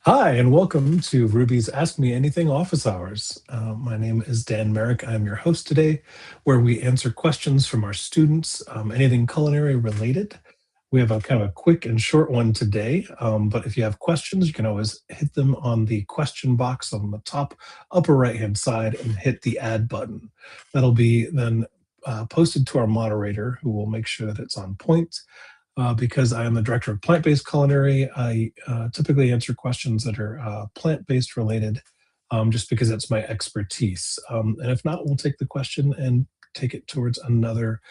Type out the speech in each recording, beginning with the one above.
Hi, and welcome to Ruby's Ask Me Anything office hours. My name is Dan Merrick. I'm your host today, where we answer questions from our students, anything culinary related. We have a kind of a quick and short one today, but if you have questions, you can always hit them on the question box on the top upper right-hand side and hit the add button. That'll be then posted to our moderator, who will make sure that it's on point. Because I am the director of plant-based culinary, I typically answer questions that are plant-based related, just because that's my expertise. And if not, we'll take the question and take it towards another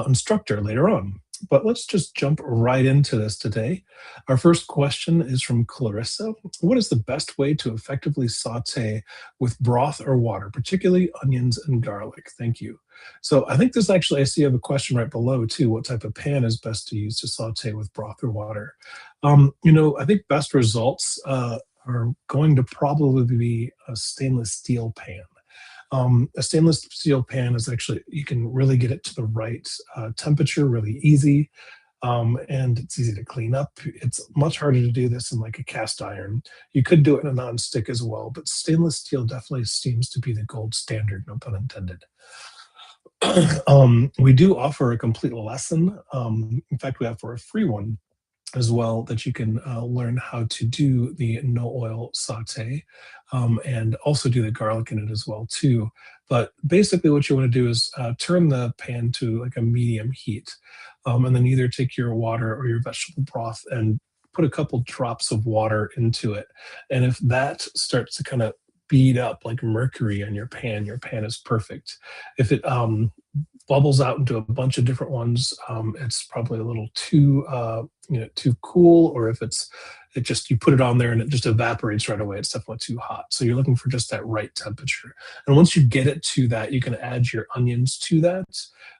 instructor later on. But let's just jump right into this today. Our first question is from Clarissa. What is the best way to effectively saute with broth or water, particularly onions and garlic? Thank you. So I think this actually, I see you have a question right below too. What type of pan is best to use to saute with broth or water? I think best results are going to probably be a stainless steel pan. A stainless steel pan is actually, you can really get it to the right temperature really easy. And it's easy to clean up. It's much harder to do this in like a cast iron. You could do it in a non-stick as well, but stainless steel definitely seems to be the gold standard, no pun intended. We do offer a complete lesson. In fact, we offer a free one as well that you can learn how to do the no oil saute and also do the garlic in it as well too. But basically what you want to do is turn the pan to like a medium heat, and then either take your water or your vegetable broth and put a couple drops of water into it. And if that starts to kind of bead up like mercury on your pan is perfect. If it bubbles out into a bunch of different ones, it's probably a little too cool. Or if it just, you put it on there and it just evaporates right away, it's definitely too hot. So you're looking for just that right temperature. And once you get it to that, you can add your onions to that.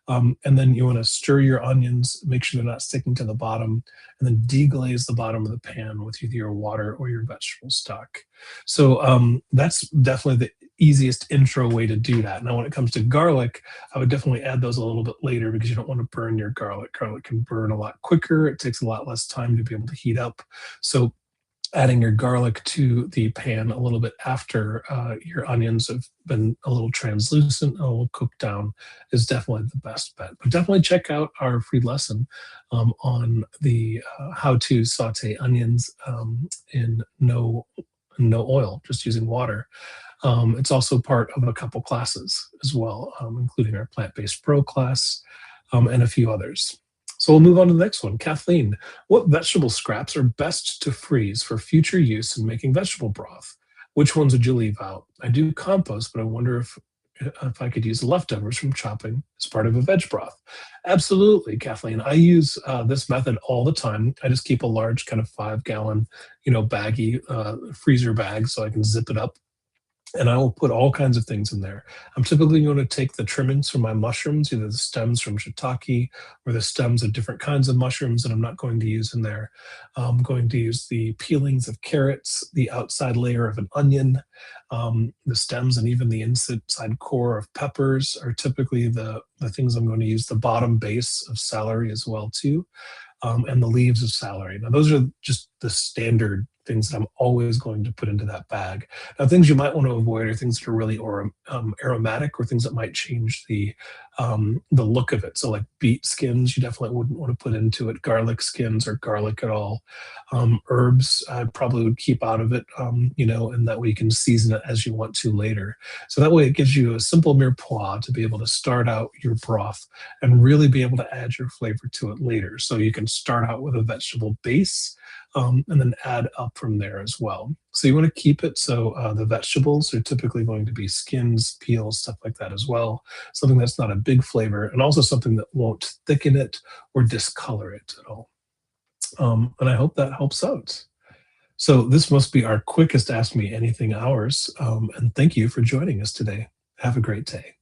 And then you want to stir your onions, make sure they're not sticking to the bottom, and then deglaze the bottom of the pan with either your water or your vegetable stock. So that's definitely the easiest intro way to do that. Now, when it comes to garlic, I would definitely add those a little bit later because you don't want to burn your garlic. Garlic can burn a lot quicker. It takes a lot less time to be able to heat up. So adding your garlic to the pan a little bit after your onions have been a little translucent, a little cooked down, is definitely the best bet. But definitely check out our free lesson on the how to saute onions in no oil, just using water. It's also part of a couple classes as well, including our plant-based pro class and a few others. So we'll move on to the next one. Kathleen, what vegetable scraps are best to freeze for future use in making vegetable broth? Which ones would you leave out? I do compost, but I wonder if I could use the leftovers from chopping as part of a veg broth. Absolutely, Kathleen. I use this method all the time. I just keep a large kind of 5 gallon, baggy freezer bag so I can zip it up, and I will put all kinds of things in there. I'm typically going to take the trimmings from my mushrooms, either the stems from shiitake or the stems of different kinds of mushrooms that I'm not going to use in there. I'm going to use the peelings of carrots, the outside layer of an onion, the stems, and even the inside core of peppers are typically the things I'm going to use. The bottom base of celery as well too, and the leaves of celery. Now, those are just the standard things that I'm always going to put into that bag. Now, things you might want to avoid are things that are really aromatic or things that might change the look of it. So, like beet skins, you definitely wouldn't want to put into it. Garlic skins or garlic at all. Herbs, I probably would keep out of it. And that way you can season it as you want to later. So that way it gives you a simple mirepoix to be able to start out your broth and really be able to add your flavor to it later. So you can start out with a vegetable base, and then add up from there as well. So you want to keep it so the vegetables are typically going to be skins, peels, stuff like that as well. Something that's not a big flavor, and also something that won't thicken it or discolor it at all. And I hope that helps out. So this must be our quickest Ask Me Anything hours. And thank you for joining us today. Have a great day.